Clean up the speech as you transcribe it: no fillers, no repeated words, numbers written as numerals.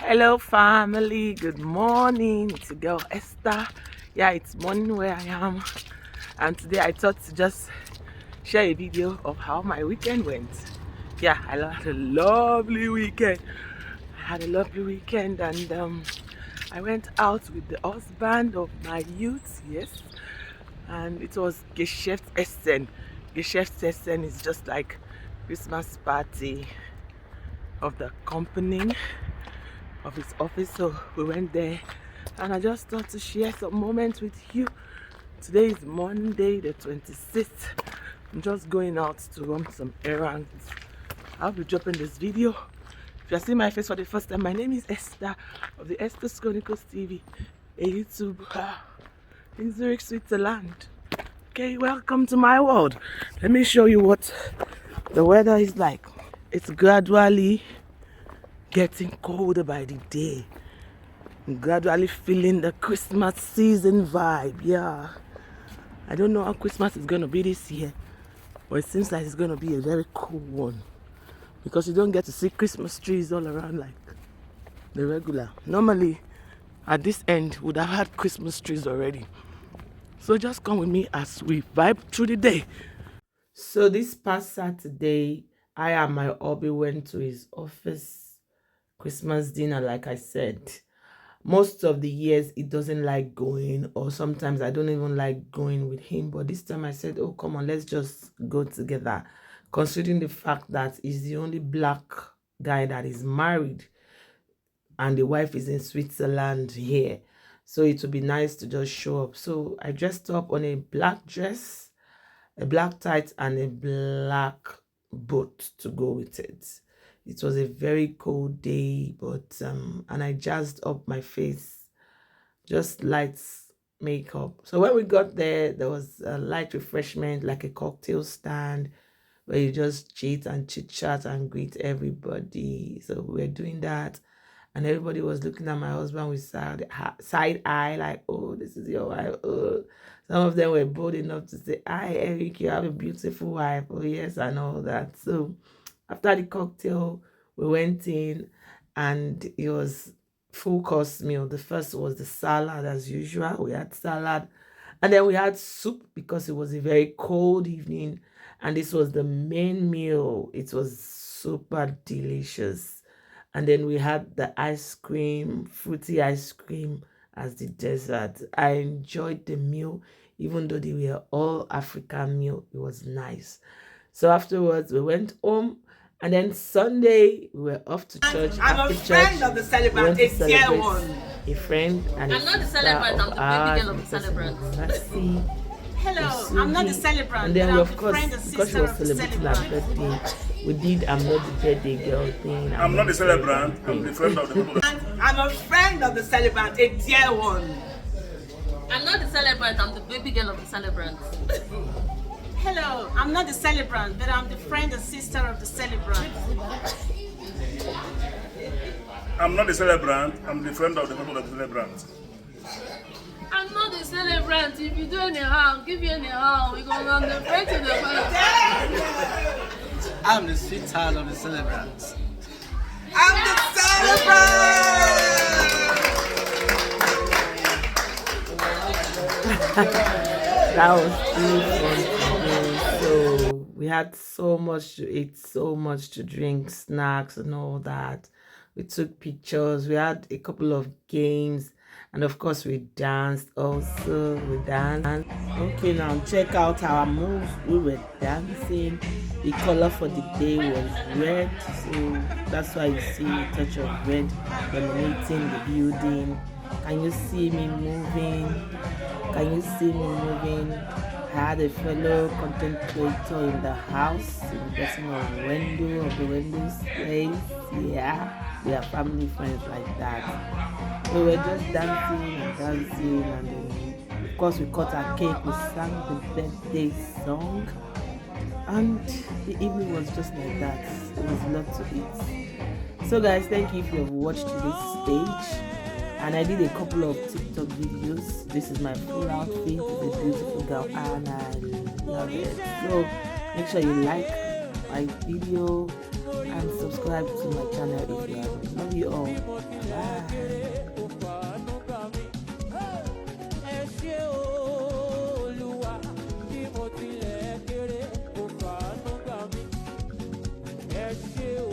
Hello family, good morning. It's your girl Esther. Yeah, it's morning where I am, and today I thought to just share a video of how my weekend went. Yeah, I had a lovely weekend. And I went out with the husband of my youth, yes, and it was Geschäftsessen. Geschäftsessen is just like Christmas party of the company, of his office. So we went there, and I just thought to share some moments with you. Today is Monday the 26th. I'm just going out to run some errands. I'll be dropping this video. If you're seeing my face for the first time, my name is Esther of the Esther's Chronicles TV, a YouTube in Zurich, Switzerland. Okay, welcome to my world. Let me show you what the weather is like. It's gradually getting colder by the day. I'm gradually feeling the Christmas season vibe. Yeah, I don't know how Christmas is gonna be this year, but it seems like it's gonna be a very cool one, because you don't get to see Christmas trees all around like the regular. Normally at this end would have had Christmas trees already. So just come with me as we vibe through the day. So this past Saturday, I and my hubby went to his office Christmas dinner. Like I said, most of the years he doesn't like going, or sometimes I don't even like going with him, but this time I said, oh come on, let's just go together, considering the fact that he's the only black guy that is married and the wife is in Switzerland here, so it would be nice to just show up. So I dressed up on a black dress, a black tight, and a black boot to go with it. It was a very cold day, but and I jazzed up my face, just light makeup. So when we got there, there was a light refreshment, like a cocktail stand, where you just chit and chit chat and greet everybody. So we were doing that, and everybody was looking at my husband with side eye, like, oh, this is your wife. Oh. Some of them were bold enough to say, hi Eric, you have a beautiful wife. Oh yes, and all that. So after the cocktail, we went in, and it was full course meal. The first was the salad as usual. We had salad, and then we had soup because it was a very cold evening, and this was the main meal. It was super delicious. And then we had the ice cream, fruity ice cream as the dessert. I enjoyed the meal, even though they were all African meal. It was nice. So afterwards, we went home. And then Sunday, we were off to church. I'm a friend of the celebrant, a dear one. A friend and I'm not the celebrant, I'm the baby girl of the celebrant. Hello, I'm not the celebrant, and then but we, I'm of the course, friend and because she sister was of the celebrating her celebrant. birthday, we did I'm not the birthday girl thing. I'm not the celebrant, I'm the friend of the people. I'm a friend of the celebrant, a dear one. I'm not the celebrant, I'm the baby girl of the celebrant. Hello, I'm not the celebrant, but I'm the friend and sister of the celebrant. I'm not the celebrant, I'm the friend of the people of the celebrant. I'm not the celebrant. If you do anyhow, give you anyhow. We're going on the friend to the family. I'm the sweetheart of the celebrants. I'm the celebrant! That was really fun today. So we had so much to eat, so much to drink, snacks and all that. We took pictures, we had a couple of games, and of course we danced also. We danced. Okay, now check out our moves. We were dancing. The color for the day was red, so that's why you see a touch of red dominating the building. Can you see me moving? Can you see me moving? I had a fellow content creator in the house, in the person of Wendo, of the Wendo's place. Yeah, we are family friends like that. We were just dancing and dancing, and then of course we cut our cake, we sang the birthday song, and the evening was just like that. It was a lot to eat. So guys, thank you if you have watched this stage. And I did a couple of TikTok videos. This is my full outfit. It's a beautiful girl and I love it. So make sure you like my video and subscribe to my channel if you haven't. Love you. you all. Bye. Ẹ ṣé o.